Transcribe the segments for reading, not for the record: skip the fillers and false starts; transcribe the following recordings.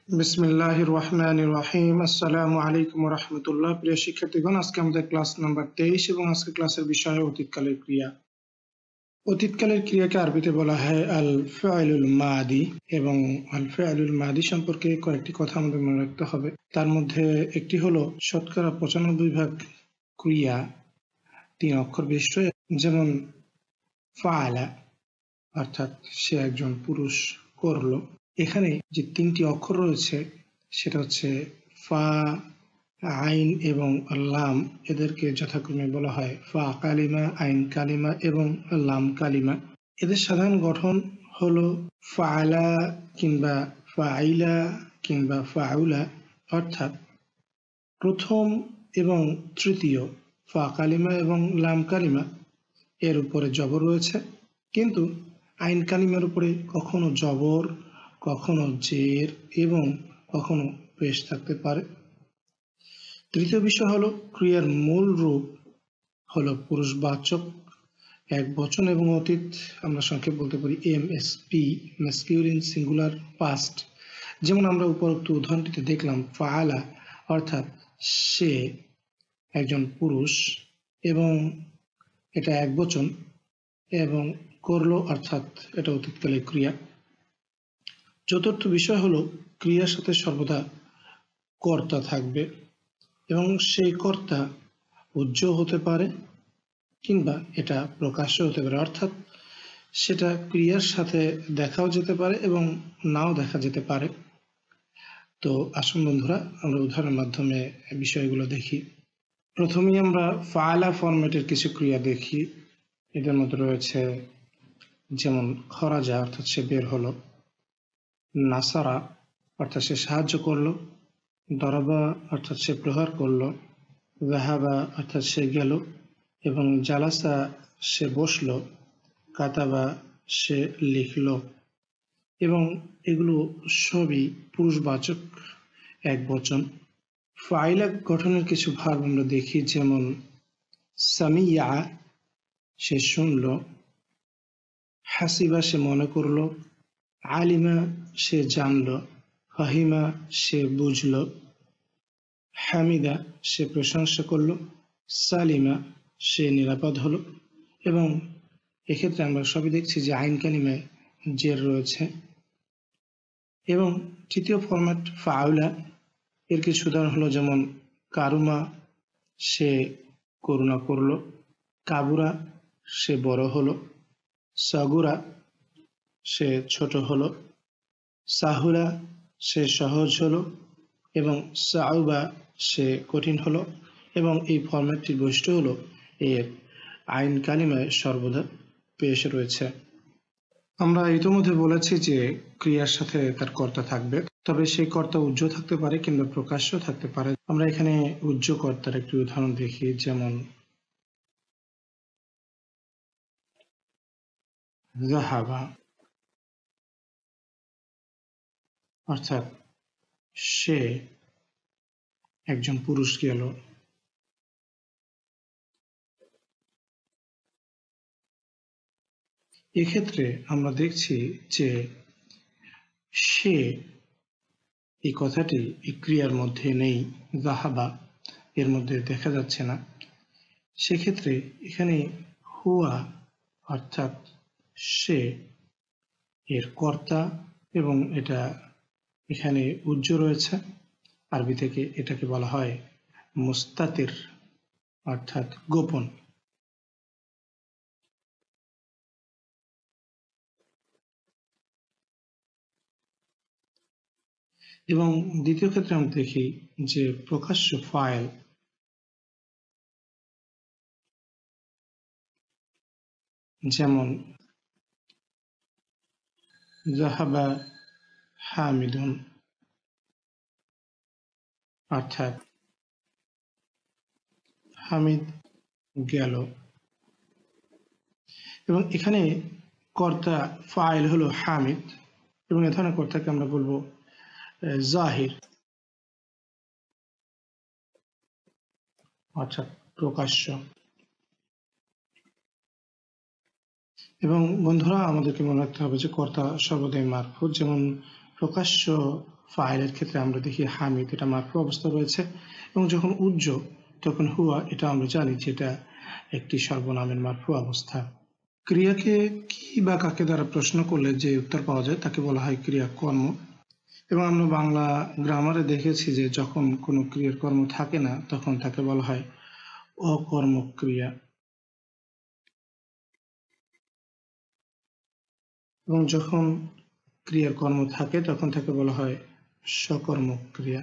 বিসমিল্লাহির রহমানির রহিম। আসসালামু আলাইকুম ওয়া রাহমাতুল্লাহ। প্রিয় শিক্ষার্থীগণ, আজকে আমাদের ক্লাস নাম্বার 23 এবং আজকে ক্লাসের বিষয় অতীতকালের ক্রিয়া। অতীতকালের ক্রিয়াকে আরবিতে বলা হয় আল ফাইলুল মাদি এবং আল ফাইলুল মাদি সম্পর্কে কয়েকটি কথা আমাদের মনে রাখতে হবে। তার মধ্যে একটি হলো শতকরা 95% ক্রিয়া 3 অক্ষর বিশিষ্ট, যেমন ফাআলা অর্থাৎ সে একজন পুরুষ করলো। এখানে যে 3টি অক্ষর রয়েছে সেটা হচ্ছে ফা, আইন এবং লাম। এদেরকে যথাক্রমে বলা হয় ফা কালিমা, আইন কালিমা এবং লাম কালিমা। এদের সাধারণ গঠন হলো ফাআলা কিংবা ফাইলা কিংবা ফাউলা, অর্থাৎ প্রথম এবং তৃতীয় ফা কালিমা এবং লাম কালিমা এর উপরে জবর রয়েছে, কিন্তু আইন কালিমার উপরে কখনো জবর, কখনো জের এবং কখনো পেশ থাকতে পারে। তৃতীয় বিষয় হলো ক্রিয়ার মূল রূপ হলো পুরুষবাচক একবচন এবং অতীত। আমরা সংক্ষেপ বলতে পারি এমএসপি, ম্যাসকিউলিন সিঙ্গুলার পাস্ট। যেমন আমরা উপরোক্ত উদাহরণটিতে দেখলাম ফাআলা অর্থাৎ সে একজন পুরুষ এবং এটা একবচন, এবং করলো অর্থাৎ এটা অতীতকালের ক্রিয়া। চতুর্থ বিষয় হলো ক্রিয়ার সাথে সর্বদা কর্তা থাকবে এবং সেই কর্তা উজ্জ্বল হতে পারে কিংবা এটা প্রকাশ্য হতে পারে, অর্থাৎ সেটা ক্রিয়ার সাথে দেখাও যেতে পারে এবং নাও দেখা যেতে পারে। তো আসুন বন্ধুরা, আমরা উদাহরণের মাধ্যমে বিষয়গুলো দেখি। প্রথমেই আমরা ফাআলা ফরম্যাটের কিছু ক্রিয়া দেখি। এদের মধ্যে রয়েছে যেমন খরাজা অর্থাৎ সে বের হলো, নাসারা অর্থাৎ সে সাহায্য করলো, দরাবা অর্থাৎ সে প্রহার করলো, যাহাবা অর্থাৎ সে গেল, এবং জালাসা সে বসলো, কাতাবা সে লিখল। এবং এগুলো সবই পুরুষবাচক একবচন। ফাইলা গঠনের কিছু ভার্ব আমরা দেখি, যেমন সামিয়া সে শুনলো, হাসিবা সে মনে করলো, আলিমা সে জানলো, ফাহিমা সে বুঝলো, হামিদা সে প্রশংসা করলো, সালিমা সে নিরাপদ হলো। এবং এক্ষেত্রে আমরা সবই দেখছি যে আইন কালিমায় জের রয়েছে। এবং তৃতীয় ফরম্যাট ফাউলা, এর কিছু উদাহরণ হলো যেমন কারুমা সে করুণা করলো, কাবুরা সে বড় হলো, সাগুরা সে ছোট হলো, সাহুলা সে সহজ হলো এবং সাউবা সে কঠিন হলো। এবং এই ফরম্যাটটির বৈশিষ্ট্য হলো এর আইন কালিমায় সর্বদা পেশ রয়েছে। আমরা ইতিমধ্যে বলেছি যে ক্রিয়ার সাথে তার কর্তা থাকবে, তবে সেই কর্তা উজ্জ্বল থাকতে পারে কিংবা প্রকাশ্য থাকতে পারে। আমরা এখানে উজ্জ্বল কর্তার একটি উদাহরণ দেখি, যেমন যাহাবা অর্থাৎ সে একজন পুরুষ গেল। এক্ষেত্রে আমরা দেখছি যে সে এই কথাটি এই ক্রিয়ার মধ্যে নেই, যাহাবা এর মধ্যে দেখা যাচ্ছে না। সেক্ষেত্রে এখানে হুয়া অর্থাৎ সে এর কর্তা এবং এটা এখানে উজ্জ্বল রয়েছে। আরবি থেকে এটাকে বলা হয় মুস্তাতির অর্থাৎ গোপন। এবং দ্বিতীয় ক্ষেত্রে আমরা দেখি যে প্রকাশ্য ফাইল, যেমন যাহাবা হামিদুন অর্থাৎ হামিদ গেল। এবং এখানে কর্তা ফাইল হলো হামিদ এবং এ ধরনের কর্তাকে আমরা বলবো জাহির অর্থাৎ প্রকাশ্য। এবং বন্ধুরা, আমাদেরকে মনে রাখতে হবে যে কর্তা সর্বদাই মারফুত, যেমন প্রকাশ্য ফাইলের ক্ষেত্রে আমরা দেখি হামিদ এটা মারফু অবস্থা রয়েছে, এবং যখন উজ্জ তখন হুয়া এটা আমরা জানি যে এটা একটি সর্বনামের মারফু অবস্থা। ক্রিয়াকে কি বা কাকে দ্বারা প্রশ্ন করলে যে উত্তর পাওয়া যায় তাকে বলা হয় ক্রিয়া কর্ম। এবং আমরা বাংলা গ্রামারে দেখেছি যে যখন কোনো ক্রিয়ার কর্ম থাকে না তখন তাকে বলা হয় অকর্মক ক্রিয়া, এবং যখন ক্রিয়ার কর্ম থাকে তখন তাকে বলা হয় সকর্মক ক্রিয়া।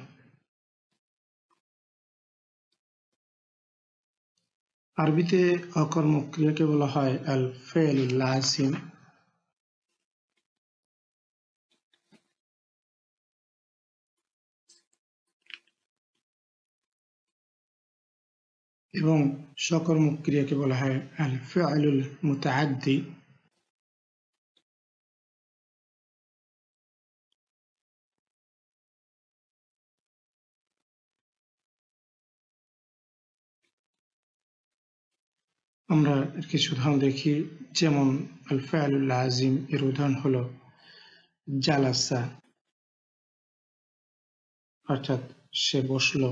আরবিতে অকর্মক ক্রিয়াকে বলা হয় আল ফেলুল লাজিম। এবং সকর্মক ক্রিয়াকে বলা হয় আল ফিআলুল মুতাআদ্দি। আমরা এর কিছু উদাহরণ দেখি, যেমন আল ফিআলুল লাজিম এর উদাহরণ হলো জালাসা অর্থাৎ সে বসলো,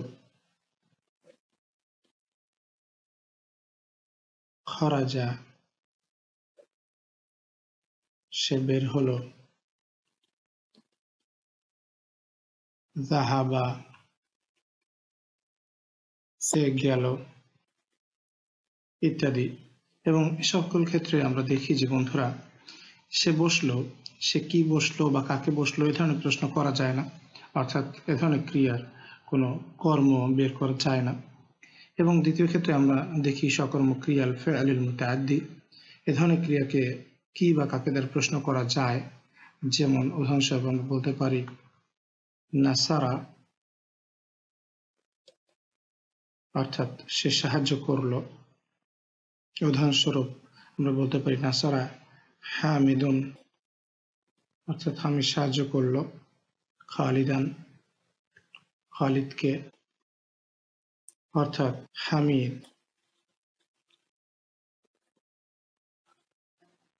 খরাজা সে বের হলো, যাহাবা সে গেল, ইত্যাদি। এবং সকল ক্ষেত্রে আমরা দেখি যে বন্ধুরা সে বসলো, সে কি বসলো বা কাকে বসলো এ ধরনের প্রশ্ন করা যায় না, অর্থাৎ এ ধরনের ক্রিয়ার কোনো কর্ম বের করা যায় না। এবং দ্বিতীয় ক্ষেত্রে আমরা দেখি সকর্মক ক্রিয়া আল ফিআলুল মুতাআদ্দি, এ ধরনের ক্রিয়াকে কি বা কাকে দ্বারা প্রশ্ন করা যায়, যেমন উদাহরণস্বরূপ আমরা বলতে পারি নাসারা অর্থাৎ সে সাহায্য করলো। উদাহরণস্বরূপ আমরা বলতে পারি নাসারা হামিদুন অর্থাৎ হামিদ সাহায্য করলো খালিদান খালিদকে, অর্থাৎ হামিদ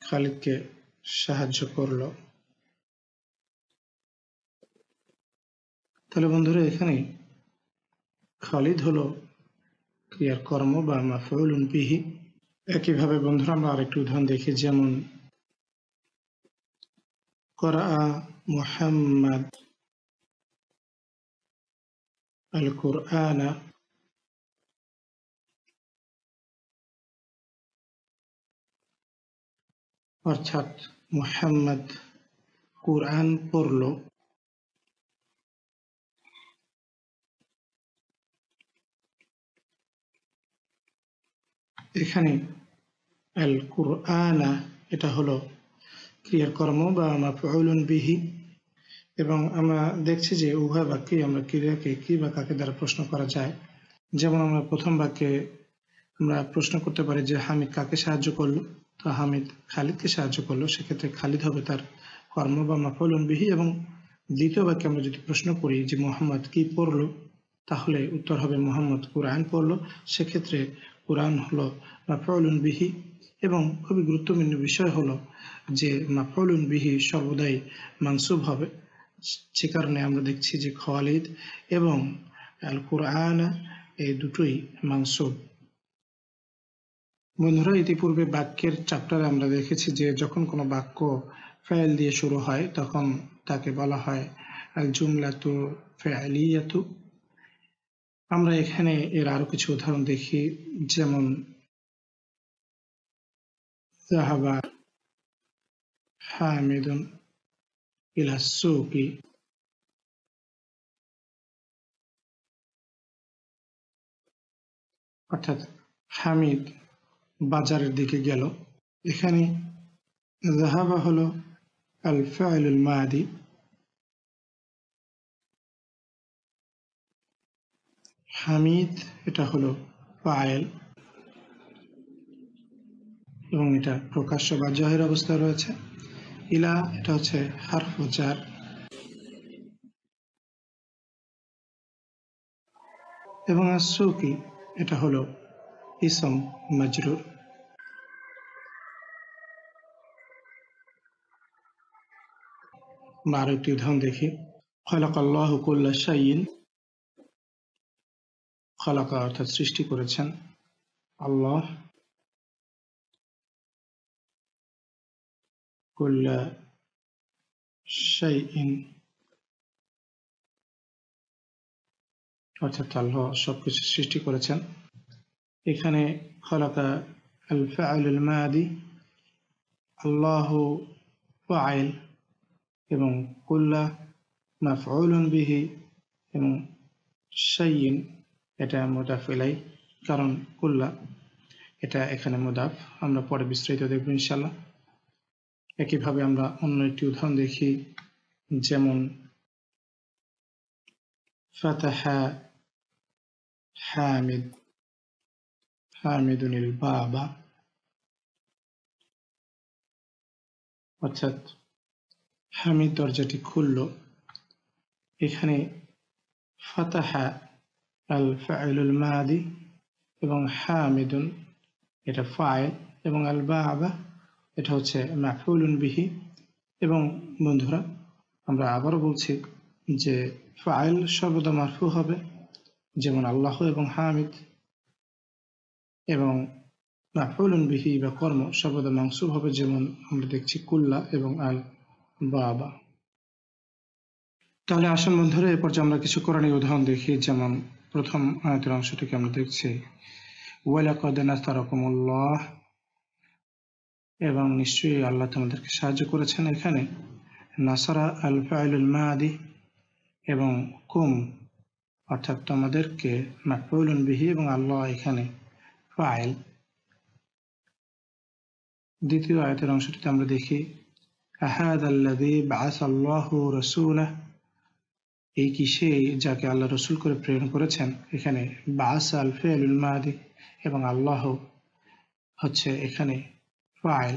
খালিদকে সাহায্য করলো। তাহলে বন্ধুরা এখানে খালিদ হলো ক্রিয়ার কর্ম বা মাফউলুন বিহি। একইভাবে বন্ধুরা আমরা আরেকটি উদাহরণ দেখি, যেমন করা মুহাম্মদ আল কুরআনা অর্থাৎ মুহাম্মদ কুরআন পড়ল। এখানে আল কুরআনা এটা হলো ক্রিয়ার কর্ম বা মাফউলুন বিহি, এবং আমরা দেখছি যে উভয় বাক্যে আমরা ক্রিয়াকে কি বা কাকে দ্বারা প্রশ্ন করা যায়। যেমন আমরা প্রথম বাক্যে আমরা প্রশ্ন করতে পারি যে হামিদ কাকে সাহায্য করলো, তো হামিদ খালিদকে সাহায্য করলো, সেক্ষেত্রে খালিদ হবে তার কর্ম বা মাফউলুন বিহি। এবং দ্বিতীয় বাক্যে আমরা যদি প্রশ্ন করি যে মোহাম্মদ কি পড়লো, তাহলে উত্তর হবে মোহাম্মদ কুরআন পড়লো, সেক্ষেত্রে কুরআন হলো মাফউলুন বিহি। এবং খুবই গুরুত্বপূর্ণ বিষয় হলো যে মাফউলুন বিহি সর্বদাই মানসুব হবে, যে কারণে আমরা দেখছি যে খালিদ এবং আল কুরআন এই দুটোই মানসুব। বন্ধুরা ইতিপূর্বে বাক্যের চ্যাপ্টারে আমরা দেখেছি যে যখন কোনো বাক্য ফাইল দিয়ে শুরু হয় তখন তাকে বলা হয় আল জুমলাতু ফাইলিয়াতু। আমরা এখানে এর আরো কিছু উদাহরণ দেখি, যেমন যাহাবা হামিদুন ইলা সুকি অর্থাৎ হামিদ বাজারের দিকে গেল। এখানে যাহাবা হলো আল ফাইলুল মাদি, হামিদ এটা হলো ফাইল এবং এটা প্রকাশ্য বা জাহির অবস্থায় রয়েছে। ইলা এটা হচ্ছে হারফু জার, এবং আসুকি এটা হলো ইসম মাজরুর। আরো একটি উদাহরণ দেখি, খালাকাল্লাহু কুল্লা শাইইন, খালাকা অর্থাৎ সৃষ্টি করেছেন আল্লাহ, কুল্লা শাইইন অর্থাৎ আল্লাহ সবকিছু সৃষ্টি করেছেন। এখানে খালাকা আল ফাইলুল মাদি, আল্লাহু ফাইল এবং কুল্লা মাফউলুন বিহি এবং শাইইন এটা মুদাফ ইলাই, কারণ কুল্লা এটা এখানে মুদাফ। আমরা পরে বিস্তারিত দেখব ইনশাআল্লাহ। একইভাবে আমরা অন্য একটি উদাহরণ দেখি, যেমন ফাতাহা হামিদ, হামিদুনিল বাবা, অর্থাৎ হামিদ দরজাটি খুলল। এখানে ফাতাহা আল ফাইলুল মাদি এবং হামিদুন এটা ফাইল এবং আল বাবা এটা হচ্ছে মাফউলুন বিহি। এবং বন্ধুরা, আমরা আবারও বলছি যে ফাইল সর্বদা মারফু হবে, যেমন আল্লাহ এবং হামিদ, এবং মাফউলুন বিহি বা কর্ম সর্বদা মানসুব হবে, যেমন আমরা দেখছি কুল্লা এবং আল বাবা। তাহলে আসুন বন্ধুরা, এরপর আমরা কিছু কোরআনী উদাহরণ দেখি। যেমন প্রথম আয়াতের অংশ থেকে আমরা দেখছি ওয়ালাকাদ নাসারাকুমুল্লাহ, এবং নিশ্চয়ই আল্লাহ তোমাদেরকে সাহায্য করেছেন। এখানে নাসারা আল ফাইলুল মাদি এবং কুম অর্থাৎ তোমাদেরকে মাফউলুন বিহি এবং আল্লাহ এখানে ফাইল। দ্বিতীয় আয়াতের অংশটিতে আমরা দেখি আহাদাল্লাযী বাআসাল্লাহু রাসূলাহ, এই কি সেই যাকে আল্লাহ রসুল করে প্রেরণ করেছেন। এখানে বাআসা আল ফাইলুল মাদি এবং আল্লাহ হচ্ছে এখানে ফাইল।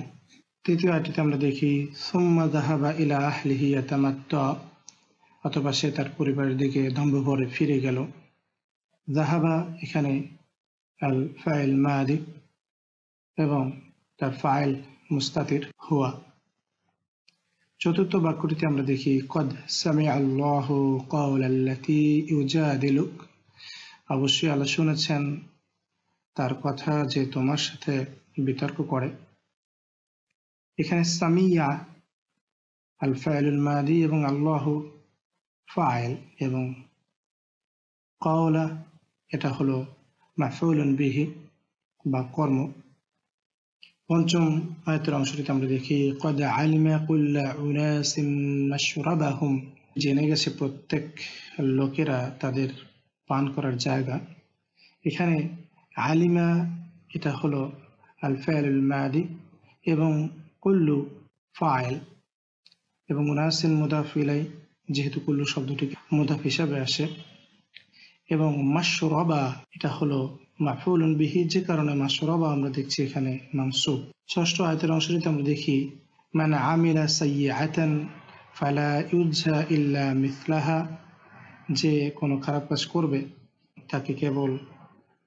তৃতীয় আয়াতটিতে আমরা দেখি সুম্মা যাহাবা ইলা আহলিহি ইয়াতামাত্তা, অথবা সে তার পরিবারের দিকে দম্ভভরে ফিরে গেল। যাহাবা এখানে আল ফাইল মাদি এবং তার ফাইল মুস্তাতির হুয়া। চতুর্থ বাক্যটিতে আমরা দেখি কদ সামিআ আল্লাহু কাওলাল্লাতী ইউজাদিলুক, অবশ্যই আল্লাহ শুনেছেন তার কথা যে তোমার সাথে বিতর্ক করে। এখানে সামিয়া আল ফাইলুল মাদি এবং আল্লাহু ফাইল এবং কাওলা এটা হলো মাফউলুন বিহি বা কর্ম। পঞ্চম আয়াতের অংশটিতে আমরা দেখি কদ আলিমা কুল্লা উনাসিম মাশরাবাহুম, জেনে গেছে প্রত্যেক লোকেরা তাদের পান করার জায়গা। এখানে আলিমা এটা হলো আল ফাইলুল মাদি এবং কুল্লু ফাইল এবং উনাসিন মুদাফ ইলাই, যেহেতু কুল্লু শব্দটি মুদাফ হিসাবে আসে, এবং মাশরাবা এটা হলো মাফউলুন বিহি, যে কারণে মাশরাবা আমরা দেখছি এখানে মানসুব। ষষ্ঠ আয়াতের অংশটিতে আমরা দেখি মান আমিলা সাইয়্যাতান ফালা ইউজা ইল্লা মিসলাহা, যে কোনো খারাপ কাজ করবে তাকে কেবল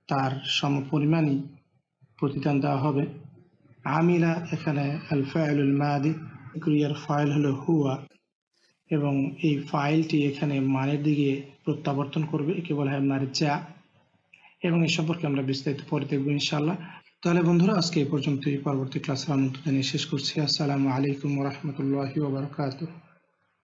তার সমপরিমাণই প্রতিদান দেওয়া হবে। আমিলা এখানে আল ফাইলুল মাদি, ক্রিয়ার ফাইল হলো হুয়া, এবং এই ফাইলটি এখানে মানের দিকে প্রত্যাবর্তন করবে, একে বলা হয় মারজা, এবং এই সম্পর্কে আমরা বিস্তারিত পরে দেখবো ইনশাআল্লাহ। তাহলে বন্ধুরা, আজকে এই পর্যন্তই। পরবর্তী ক্লাসের আমন্ত্রণ জানিয়ে শেষ করছি। আসসালামু আলাইকুম ওয়া রাহমাতুল্লাহি ওয়া বারাকাতুহু।